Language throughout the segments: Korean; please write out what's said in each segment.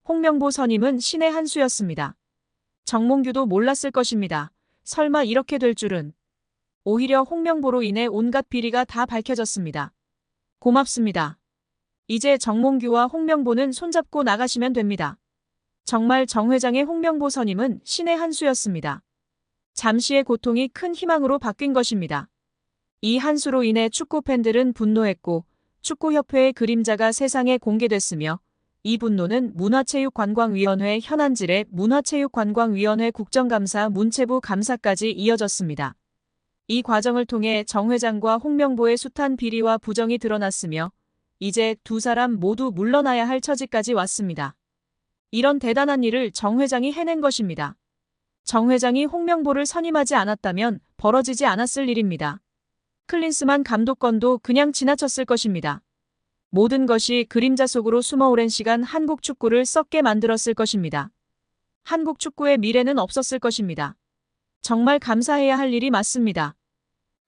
홍명보 선임은 신의 한 수였습니다. 정몽규도 몰랐을 것입니다. 설마 이렇게 될 줄은. 오히려 홍명보로 인해 온갖 비리가 다 밝혀졌습니다. 고맙습니다. 이제 정몽규와 홍명보는 손잡고 나가시면 됩니다. 정말 정 회장의 홍명보 선임은 신의 한 수였습니다. 잠시의 고통이 큰 희망으로 바뀐 것입니다. 이 한 수로 인해 축구 팬들은 분노했고 축구협회의 그림자가 세상에 공개됐으며 이 분노는 문화체육관광위원회 현안질의 문화체육관광위원회 국정감사 문체부 감사까지 이어졌습니다. 이 과정을 통해 정 회장과 홍명보의 숱한 비리와 부정이 드러났으며 이제 두 사람 모두 물러나야 할 처지까지 왔습니다. 이런 대단한 일을 정 회장이 해낸 것입니다. 정 회장이 홍명보를 선임하지 않았다면 벌어지지 않았을 일입니다. 클린스만 감독권도 그냥 지나쳤을 것입니다. 모든 것이 그림자 속으로 숨어 오랜 시간 한국 축구를 썩게 만들었을 것입니다. 한국 축구의 미래는 없었을 것입니다. 정말 감사해야 할 일이 맞습니다.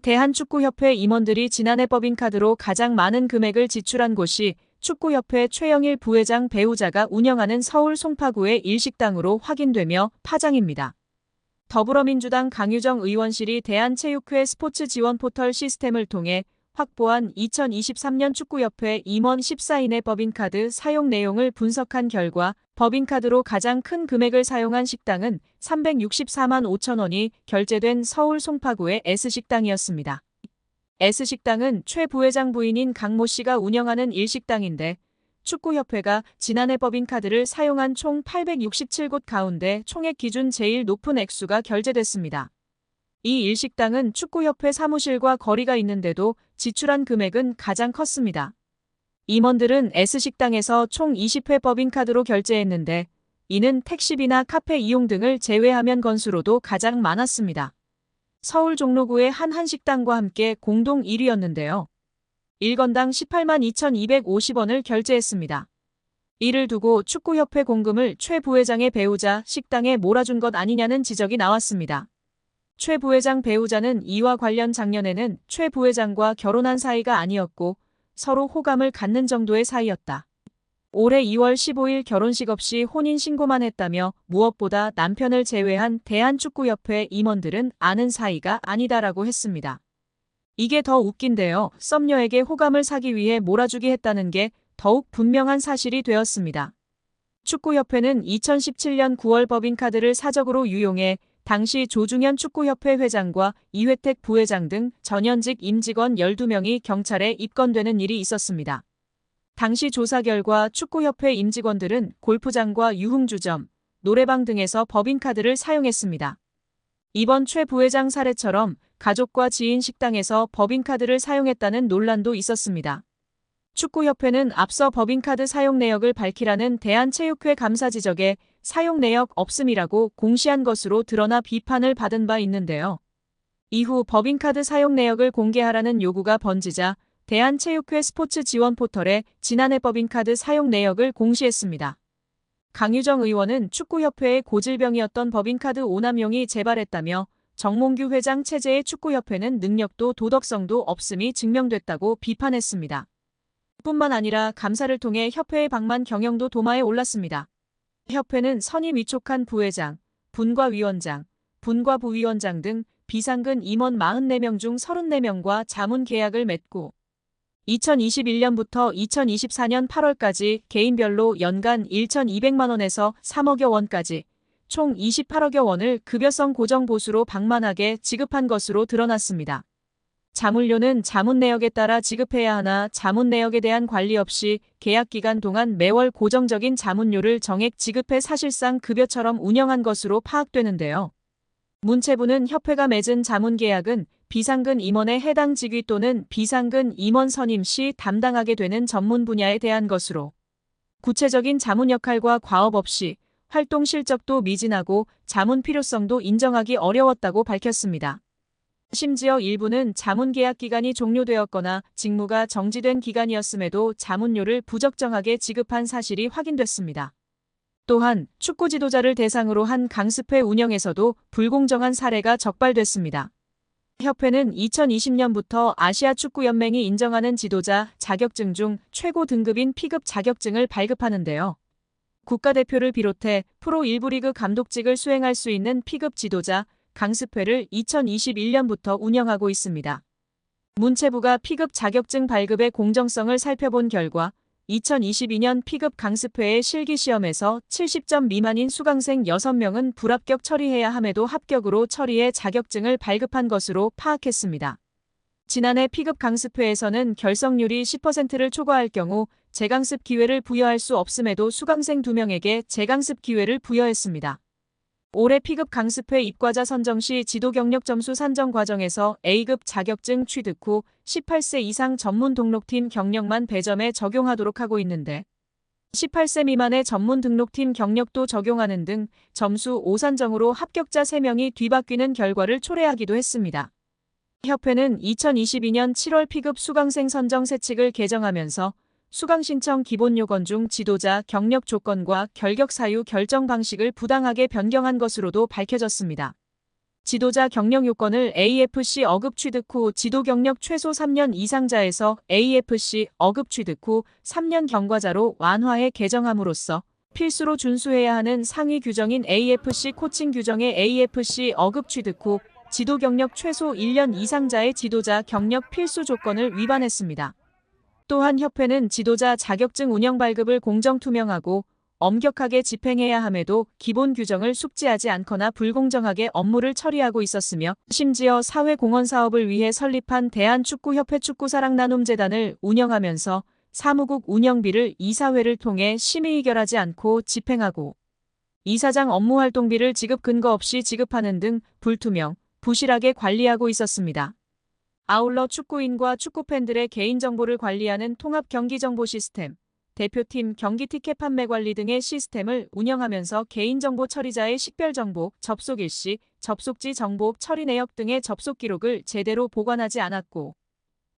대한축구협회 임원들이 지난해 법인카드로 가장 많은 금액을 지출한 곳이 축구협회 최영일 부회장 배우자가 운영하는 서울 송파구의 일식당으로 확인되며 파장입니다. 더불어민주당 강유정 의원실이 대한체육회 스포츠 지원 포털 시스템을 통해 확보한 2023년 축구협회 임원 14인의 법인카드 사용 내용을 분석한 결과 법인카드로 가장 큰 금액을 사용한 식당은 364만 5천 원이 결제된 서울 송파구의 S식당이었습니다. S식당은 최 부회장 부인인 강모 씨가 운영하는 일식당인데 축구협회가 지난해 법인카드를 사용한 총 867곳 가운데 총액 기준 제일 높은 액수가 결제됐습니다. 이 일식당은 축구협회 사무실과 거리가 있는데도 지출한 금액은 가장 컸습니다. 임원들은 S식당에서 총 20회 법인카드로 결제했는데 이는 택시비나 카페 이용 등을 제외하면 건수로도 가장 많았습니다. 서울 종로구의 한 한식당과 함께 공동 1위였는데요. 1건당 18만 2,250원을 결제했습니다. 이를 두고 축구협회 공금을 최 부회장의 배우자 식당에 몰아준 것 아니냐는 지적이 나왔습니다. 최 부회장 배우자는 이와 관련 작년에는 최 부회장과 결혼한 사이가 아니었고 서로 호감을 갖는 정도의 사이였다. 올해 2월 15일 결혼식 없이 혼인신고만 했다며 무엇보다 남편을 제외한 대한축구협회 임원들은 아는 사이가 아니다라고 했습니다. 이게 더 웃긴데요. 썸녀에게 호감을 사기 위해 몰아주기 했다는 게 더욱 분명한 사실이 되었습니다. 축구협회는 2017년 9월 법인카드를 사적으로 유용해 당시 조중현 축구협회 회장과 이회택 부회장 등 전현직 임직원 12명이 경찰에 입건되는 일이 있었습니다. 당시 조사 결과 축구협회 임직원들은 골프장과 유흥주점, 노래방 등에서 법인카드를 사용했습니다. 이번 최 부회장 사례처럼 가족과 지인 식당에서 법인카드를 사용했다는 논란도 있었습니다. 축구협회는 앞서 법인카드 사용 내역을 밝히라는 대한체육회 감사 지적에 사용 내역 없음이라고 공시한 것으로 드러나 비판을 받은 바 있는데요. 이후 법인카드 사용 내역을 공개하라는 요구가 번지자 대한체육회 스포츠 지원 포털에 지난해 법인카드 사용 내역을 공시했습니다. 강유정 의원은 축구협회의 고질병이었던 법인카드 오남용이 재발했다며 정몽규 회장 체제의 축구협회는 능력도 도덕성도 없음이 증명됐다고 비판했습니다. 뿐만 아니라 감사를 통해 협회의 방만 경영도 도마에 올랐습니다. 협회는 선임 위촉한 부회장, 분과위원장, 분과부위원장 등 비상근 임원 44명 중 34명과 자문 계약을 맺고 2021년부터 2024년 8월까지 개인별로 연간 1,200만 원에서 3억여 원까지 총 28억여 원을 급여성 고정보수로 방만하게 지급한 것으로 드러났습니다. 자문료는 자문 내역에 따라 지급해야 하나 자문 내역에 대한 관리 없이 계약 기간 동안 매월 고정적인 자문료를 정액 지급해 사실상 급여처럼 운영한 것으로 파악되는데요. 문체부는 협회가 맺은 자문 계약은 비상근 임원의 해당 직위 또는 비상근 임원 선임 시 담당하게 되는 전문 분야에 대한 것으로 구체적인 자문 역할과 과업 없이 활동 실적도 미진하고 자문 필요성도 인정하기 어려웠다고 밝혔습니다. 심지어 일부는 자문 계약 기간이 종료되었거나 직무가 정지된 기간이었음에도 자문료를 부적정하게 지급한 사실이 확인됐습니다. 또한 축구 지도자를 대상으로 한 강습회 운영에서도 불공정한 사례가 적발됐습니다. 협회는 2020년부터 아시아축구연맹이 인정하는 지도자 자격증 중 최고 등급인 P급 자격증을 발급하는데요. 국가대표를 비롯해 프로 1부 리그 감독직을 수행할 수 있는 P급 지도자 강습회를 2021년부터 운영하고 있습니다. 문체부가 P급 자격증 발급의 공정성을 살펴본 결과 2022년 P급 강습회의 실기시험에서 70점 미만인 수강생 6명은 불합격 처리해야 함에도 합격으로 처리해 자격증을 발급한 것으로 파악했습니다. 지난해 P급 강습회에서는 결석률이 10%를 초과할 경우 재강습 기회를 부여할 수 없음에도 수강생 2명에게 재강습 기회를 부여했습니다. 올해 P급 강습회 입과자 선정 시 지도 경력 점수 산정 과정에서 A급 자격증 취득 후 18세 이상 전문 등록팀 경력만 배점에 적용하도록 하고 있는데 18세 미만의 전문 등록팀 경력도 적용하는 등 점수 5산정으로 합격자 3명이 뒤바뀌는 결과를 초래하기도 했습니다. 협회는 2022년 7월 P급 수강생 선정 세칙을 개정하면서 수강 신청 기본 요건 중 지도자 경력 조건과 결격 사유 결정 방식을 부당하게 변경한 것으로도 밝혀졌습니다. 지도자 경력 요건을 AFC 어급 취득 후 지도 경력 최소 3년 이상자에서 AFC 어급 취득 후 3년 경과자로 완화해 개정함으로써 필수로 준수해야 하는 상위 규정인 AFC 코칭 규정의 AFC 어급 취득 후 지도 경력 최소 1년 이상자의 지도자 경력 필수 조건을 위반했습니다. 또한 협회는 지도자 자격증 운영 발급을 공정투명하고 엄격하게 집행해야 함에도 기본 규정을 숙지하지 않거나 불공정하게 업무를 처리하고 있었으며 심지어 사회공헌 사업을 위해 설립한 대한축구협회 축구사랑나눔재단을 운영하면서 사무국 운영비를 이사회를 통해 심의의결하지 않고 집행하고 이사장 업무활동비를 지급 근거 없이 지급하는 등 불투명, 부실하게 관리하고 있었습니다. 아울러 축구인과 축구팬들의 개인정보를 관리하는 통합경기정보 시스템, 대표팀 경기 티켓 판매 관리 등의 시스템을 운영하면서 개인정보 처리자의 식별정보, 접속 일시, 접속지 정보 처리 내역 등의 접속 기록을 제대로 보관하지 않았고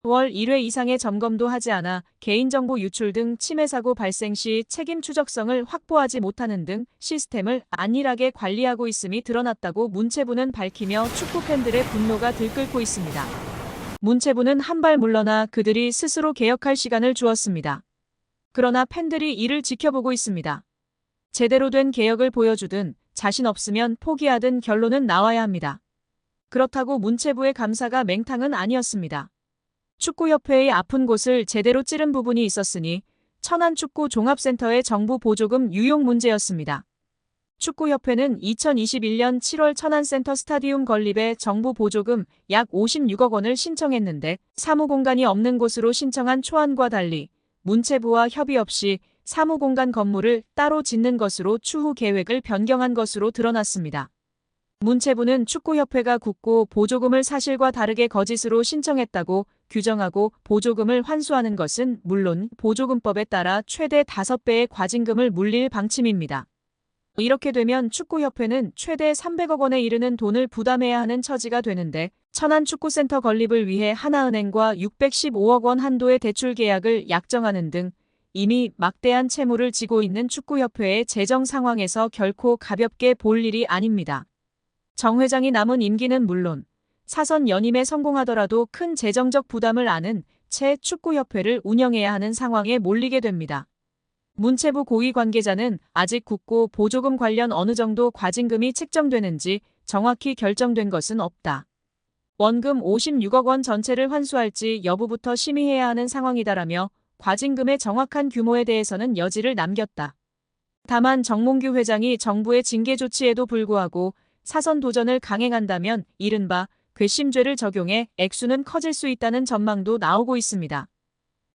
월 1회 이상의 점검도 하지 않아 개인정보 유출 등 침해 사고 발생 시 책임 추적성을 확보하지 못하는 등 시스템을 안일하게 관리하고 있음이 드러났다고 문체부는 밝히며 축구팬들의 분노가 들끓고 있습니다. 문체부는 한 발 물러나 그들이 스스로 개혁할 시간을 주었습니다. 그러나 팬들이 이를 지켜보고 있습니다. 제대로 된 개혁을 보여주든 자신 없으면 포기하든 결론은 나와야 합니다. 그렇다고 문체부의 감사가 맹탕은 아니었습니다. 축구협회의 아픈 곳을 제대로 찌른 부분이 있었으니 천안축구종합센터의 정부 보조금 유용 문제였습니다. 축구협회는 2021년 7월 천안센터 스타디움 건립에 정부 보조금 약 56억 원을 신청했는데 사무공간이 없는 곳으로 신청한 초안과 달리 문체부와 협의 없이 사무공간 건물을 따로 짓는 것으로 추후 계획을 변경한 것으로 드러났습니다. 문체부는 축구협회가 굳고 보조금을 사실과 다르게 거짓으로 신청했다고 규정하고 보조금을 환수하는 것은 물론 보조금법에 따라 최대 5배의 과징금을 물릴 방침입니다. 이렇게 되면 축구협회는 최대 300억 원에 이르는 돈을 부담해야 하는 처지가 되는데 천안축구센터 건립을 위해 하나은행과 615억 원 한도의 대출 계약을 약정하는 등 이미 막대한 채무를 지고 있는 축구협회의 재정 상황에서 결코 가볍게 볼 일이 아닙니다. 정 회장이 남은 임기는 물론 사선 연임에 성공하더라도 큰 재정적 부담을 안은 채 축구협회를 운영해야 하는 상황에 몰리게 됩니다. 문체부 고위 관계자는 아직 굳고 보조금 관련 어느 정도 과징금이 책정되는지 정확히 결정된 것은 없다. 원금 56억 원 전체를 환수할지 여부부터 심의해야 하는 상황이다라며 과징금의 정확한 규모에 대해서는 여지를 남겼다. 다만 정몽규 회장이 정부의 징계 조치에도 불구하고 사선 도전을 강행한다면 이른바 괘씸죄를 적용해 액수는 커질 수 있다는 전망도 나오고 있습니다.